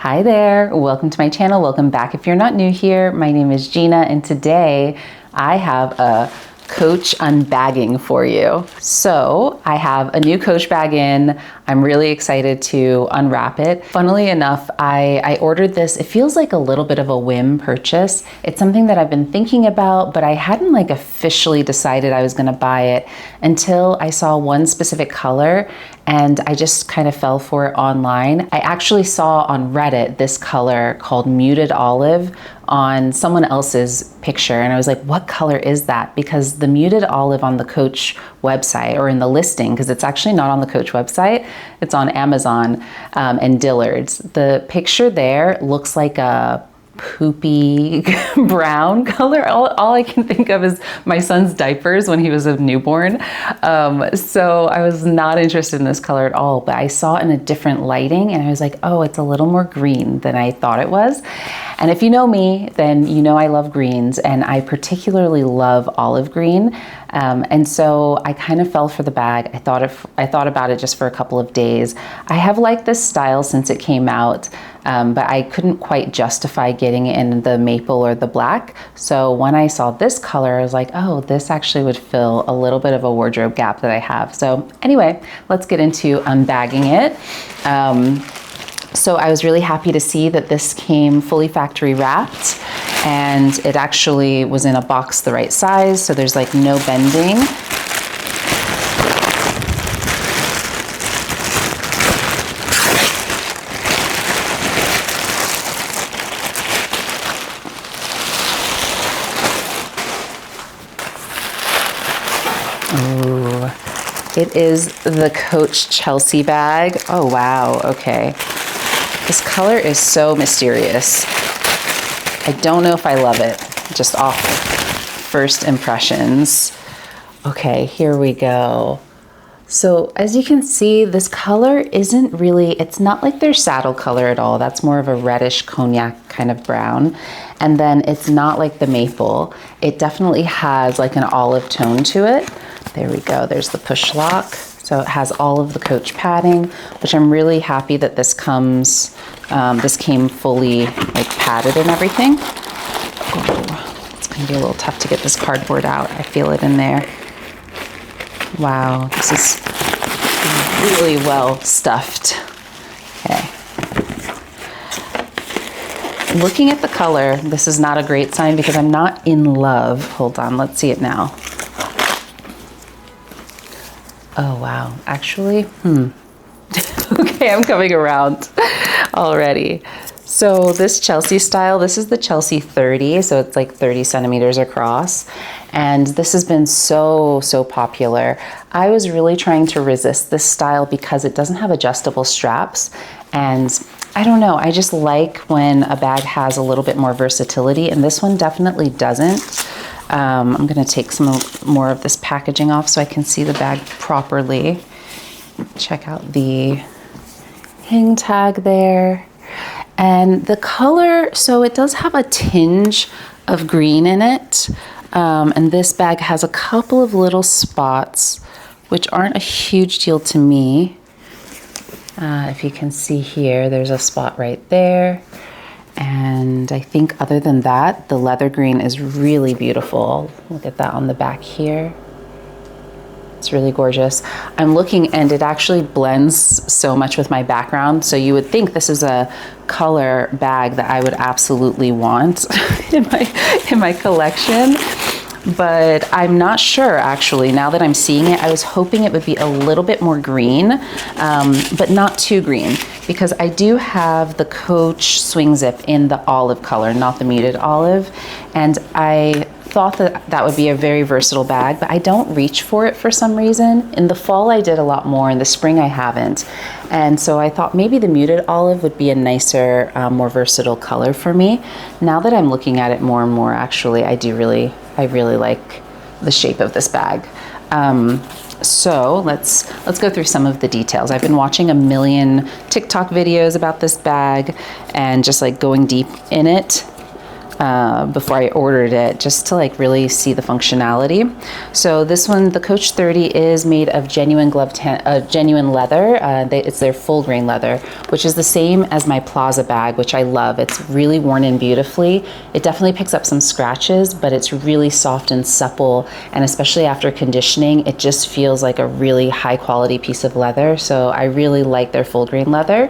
Hi there, welcome to my channel. Welcome back if you're not new here. My name is Gina and today I have a Coach unbagging for you. So I have a new Coach bag in. I'm really excited to unwrap it. Funnily enough, I ordered this. It feels like a little bit of a whim purchase. It's something that I've been thinking about, but I hadn't officially decided I was gonna buy it until I saw one specific color and I just kind of fell for it online. I actually saw on Reddit this color called Muted Olive on someone else's picture, and I was like, what color is that? Because the Muted Olive on the Coach website, or in the listing, because it's actually not on the Coach website, it's on Amazon and Dillard's. The picture there looks like a poopy brown color. All I can think of is my son's diapers when he was a newborn. So I was not interested in this color at all, but I saw it in a different lighting and I was like, oh, it's a little more green than I thought it was. And if you know me, then you know I love greens, and I particularly love olive green. And so I kind of fell for the bag. I thought about it just for a couple of days. I have liked this style since it came out, but I couldn't quite justify getting it in the maple or the black. So when I saw this color, I was like, oh, this actually would fill a little bit of a wardrobe gap that I have. So anyway, let's get into unbagging it. So I was really happy to see that this came fully factory wrapped, and it actually was in a box the right size, so there's no bending. Ooh, it is the Coach Chelsea bag. Oh wow, okay. This color is so mysterious. I don't know if I love it, just off first impressions. Okay, here we go. So as you can see, this color isn't really, it's not like their saddle color at all. That's more of a reddish cognac kind of brown. And then it's not like the maple. It definitely has an olive tone to it. There we go, there's the push lock. So it has all of the Coach padding, which I'm really happy that this comes, this came fully padded and everything. Oh, it's gonna be a little tough to get this cardboard out. I feel it in there. Wow, this is really well stuffed. Okay. Looking at the color, this is not a great sign because I'm not in love. Hold on, let's see it now. Oh wow, actually, okay, I'm coming around already. So this Chelsea style, this is the Chelsea 30, so it's 30 centimeters across. And this has been so popular. I was really trying to resist this style because it doesn't have adjustable straps. And I don't know, I just like when a bag has a little bit more versatility, and this one definitely doesn't. I'm gonna take some more of this packaging off so I can see the bag properly. Check out the hang tag there. And the color, so it does have a tinge of green in it. And this bag has a couple of little spots, which aren't a huge deal to me. If you can see here, there's a spot right there. And I think other than that, the leather green is really beautiful. Look at that on the back here. It's really gorgeous. I'm looking and it actually blends so much with my background. So you would think this is a color bag that I would absolutely want in my collection. But I'm not sure actually. Now that I'm seeing it, I was hoping it would be a little bit more green, but not too green, because I do have the Coach Swing Zip in the olive color, not the muted olive. And I thought that would be a very versatile bag, but I don't reach for it for some reason. In the fall, I did a lot more. In the spring, I haven't. And so I thought maybe the muted olive would be a nicer, more versatile color for me. Now that I'm looking at it more and more, actually, I really like the shape of this bag. So let's go through some of the details. I've been watching a million TikTok videos about this bag and just going deep in it. before I ordered it, just to like really see the functionality. So this one, the Coach 30, is made of genuine genuine leather. It's their full grain leather, which is the same as my Plaza bag, which I love. It's really worn in beautifully. It definitely picks up some scratches, but it's really soft and supple, and especially after conditioning, it just feels like a really high quality piece of leather. So I really like their full grain leather.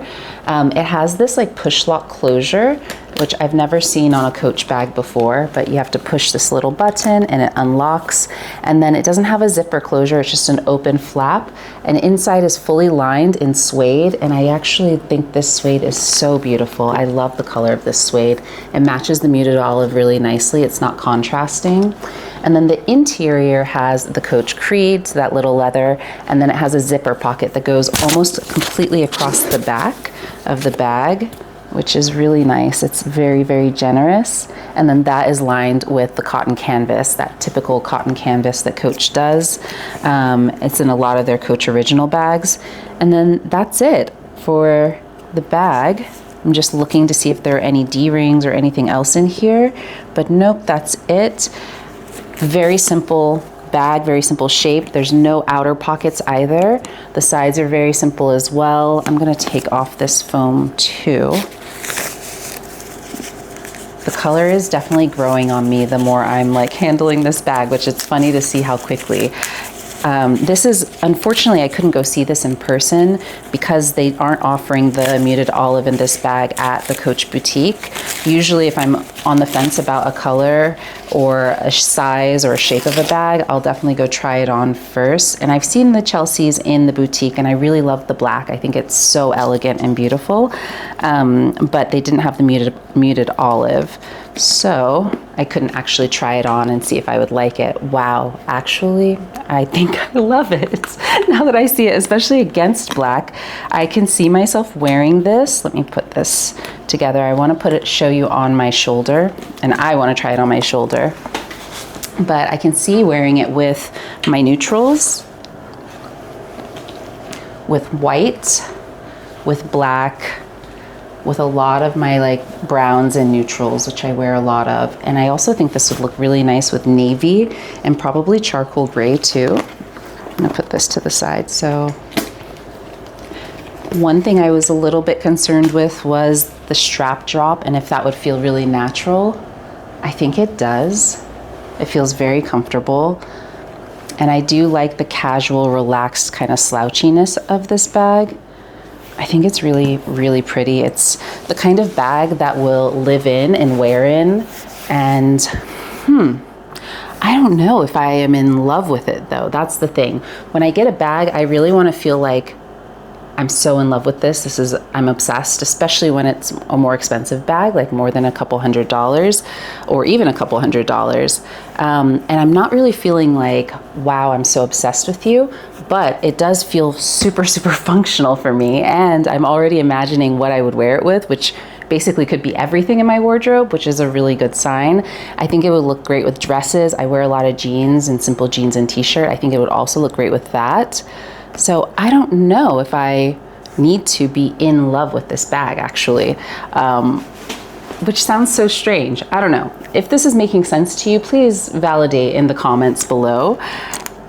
It has this like push lock closure, which I've never seen on a Coach bag before, but you have to push this little button and it unlocks. And then it doesn't have a zipper closure, it's just an open flap. And inside is fully lined in suede. And I actually think this suede is so beautiful. I love the color of this suede. It matches the muted olive really nicely. It's not contrasting. And then the interior has the Coach Creed, so that little leather, and then it has a zipper pocket that goes almost completely across the back of the bag, which is really nice. It's very, very generous. And then that is lined with the cotton canvas, that typical cotton canvas that Coach does. It's in a lot of their Coach original bags. And then that's it for the bag. I'm just looking to see if there are any D-rings or anything else in here, but nope, that's it. Very simple bag, very simple shape. There's no outer pockets either. The sides are very simple as well. I'm gonna take off this foam too. The color is definitely growing on me the more I'm like handling this bag, which it's funny to see how quickly. This is, unfortunately, I couldn't go see this in person because they aren't offering the muted olive in this bag at the Coach boutique. Usually if I'm on the fence about a color or a size or a shape of a bag, I'll definitely go try it on first. And I've seen the Chelsea's in the boutique and I really love the black. I think it's so elegant and beautiful, but they didn't have the muted olive. So I couldn't actually try it on and see if I would like it. Wow, actually, I think I love it. Now that I see it, especially against black, I can see myself wearing this. Let me put this together. I want to show you on my shoulder, and I want to try it on my shoulder. But I can see wearing it with my neutrals, with white, with black, with a lot of my like browns and neutrals, which I wear a lot of. And I also think this would look really nice with navy and probably charcoal gray too. I'm gonna put this to the side. So one thing I was a little bit concerned with was the strap drop and if that would feel really natural. I think it does. It feels very comfortable. And I do like the casual, relaxed kind of slouchiness of this bag. I think it's really, really pretty. It's the kind of bag that will live in and wear in. And I don't know if I am in love with it though. That's the thing. When I get a bag, I really want to feel like I'm so in love with this. I'm obsessed, especially when it's a more expensive bag, like more than a couple $100 or even a couple $100. And I'm not really feeling like, wow, I'm so obsessed with you, but it does feel super, super functional for me. And I'm already imagining what I would wear it with, which basically could be everything in my wardrobe, which is a really good sign. I think it would look great with dresses. I wear a lot of jeans and simple jeans and t-shirt. I think it would also look great with that. So I don't know if I need to be in love with this bag actually, which sounds so strange. I don't know. If this is making sense to you, please validate in the comments below.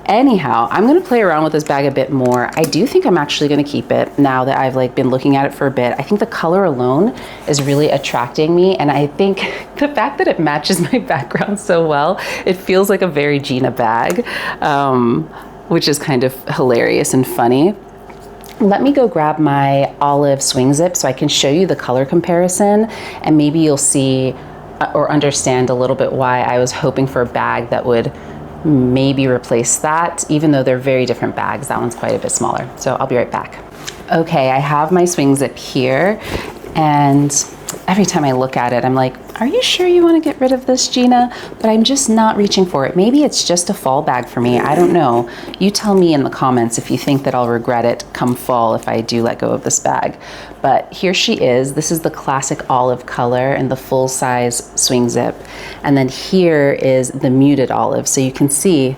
Anyhow, I'm gonna play around with this bag a bit more. I do think I'm actually gonna keep it now that I've like been looking at it for a bit. I think the color alone is really attracting me. And I think the fact that it matches my background so well, it feels like a very Gina bag, which is kind of hilarious and funny. Let me go grab my olive swing zip so I can show you the color comparison and maybe you'll see or understand a little bit why I was hoping for a bag that would maybe replace that, even though they're very different bags. That one's quite a bit smaller. So I'll be right back. Okay, I have my swing zip here and every time I look at it, I'm like, are you sure you want to get rid of this, Gina? But I'm just not reaching for it. Maybe it's just a fall bag for me. I don't know. You tell me in the comments if you think that I'll regret it come fall if I do let go of this bag. But here she is. This is the classic olive color and the full size swing zip. And then here is the muted olive. So you can see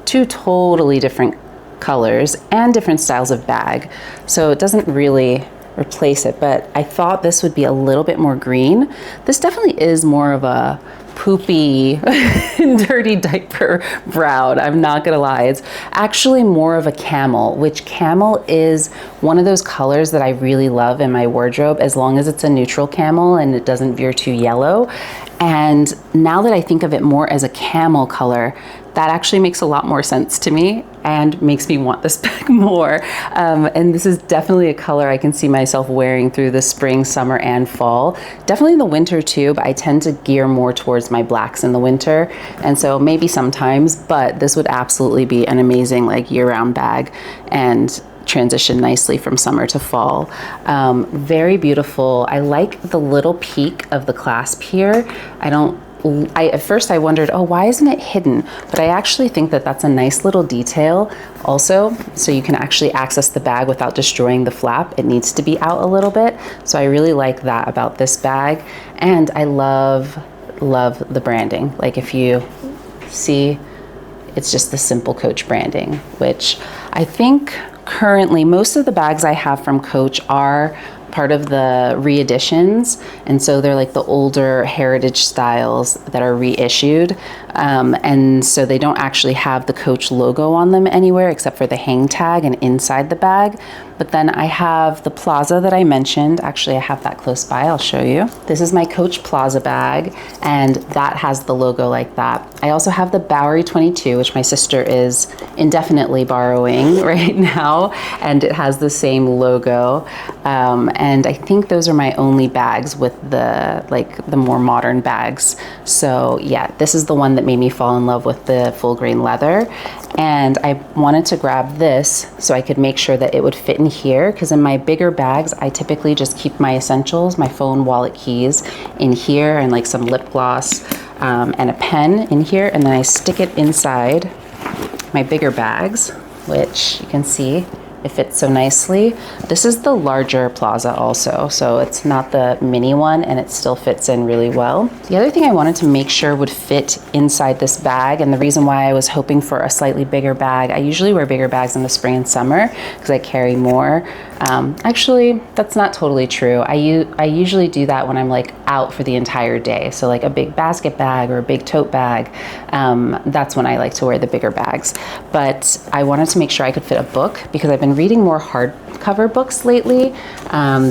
two totally different colors and different styles of bag. So it doesn't really replace it, but I thought this would be a little bit more green. This definitely is more of a poopy, dirty diaper brown. I'm not gonna lie. It's actually more of a camel, which camel is one of those colors that I really love in my wardrobe, as long as it's a neutral camel and it doesn't veer too yellow. And now that I think of it more as a camel color, that actually makes a lot more sense to me and makes me want this bag more. And this is definitely a color I can see myself wearing through the spring, summer, and fall. Definitely in the winter too, but I tend to gear more towards my blacks in the winter. And so maybe sometimes, but this would absolutely be an amazing like year-round bag and transition nicely from summer to fall. Very beautiful. I like the little peak of the clasp here. At first I wondered, oh, why isn't it hidden? But I actually think that that's a nice little detail also, so you can actually access the bag without destroying the flap. It needs to be out a little bit. So I really like that about this bag. And I love the branding. Like if you see, it's just the simple Coach branding, which I think currently most of the bags I have from Coach are part of the re-editions, and so they're like the older heritage styles that are reissued, and so they don't actually have the Coach logo on them anywhere except for the hang tag and inside the bag. But then I have the Plaza that I mentioned. Actually, I have that close by. I'll show you. This is my Coach Plaza bag, and that has the logo like that. I also have the Bowery 22, which my sister is indefinitely borrowing right now, and it has the same logo. And I think those are my only bags with the more modern bags. So yeah, this is the one that made me fall in love with the full grain leather. And I wanted to grab this so I could make sure that it would fit in here, because in my bigger bags, I typically just keep my essentials, my phone, wallet, keys in here, and like some lip gloss and a pen in here. And then I stick it inside my bigger bags, which you can see it fits so nicely. This is the larger Plaza also, so it's not the mini one, and it still fits in really well. The other thing I wanted to make sure would fit inside this bag, and the reason why I was hoping for a slightly bigger bag, I usually wear bigger bags in the spring and summer because I carry more. Actually, that's not totally true. I usually do that when I'm like out for the entire day. So like a big basket bag or a big tote bag, that's when I like to wear the bigger bags. But I wanted to make sure I could fit a book because I've been reading more hardcover books lately.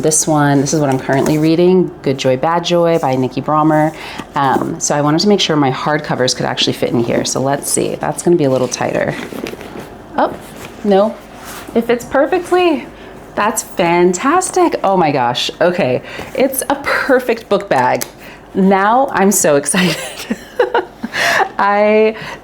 This is what I'm currently reading, Good Joy, Bad Joy by Nikki Brommer. So I wanted to make sure my hardcovers could actually fit in here. So let's see, that's gonna be a little tighter. Oh, no, it fits perfectly. That's fantastic. Oh my gosh. Okay. It's a perfect book bag. Now I'm so excited.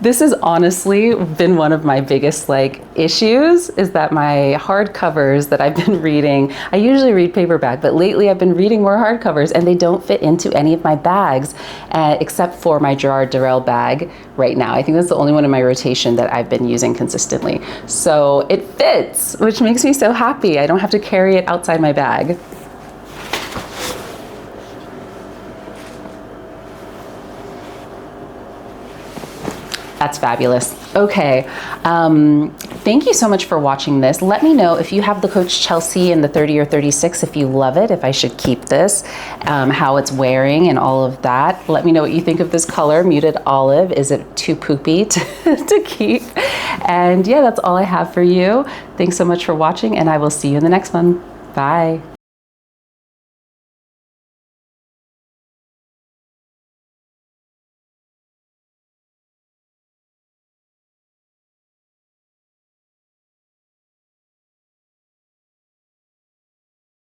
This has honestly been one of my biggest issues, is that my hardcovers that I've been reading, I usually read paperback, but lately I've been reading more hardcovers and they don't fit into any of my bags except for my Gerard Durrell bag right now. I think that's the only one in my rotation that I've been using consistently. So it fits, which makes me so happy. I don't have to carry it outside my bag. That's fabulous. Okay, thank you so much for watching this. Let me know if you have the Coach Chelsea in the 30 or 36, if you love it, if I should keep this, how it's wearing and all of that. Let me know what you think of this color, muted olive. Is it too poopy to keep? And yeah, that's all I have for you. Thanks so much for watching, and I will see you in the next one. Bye.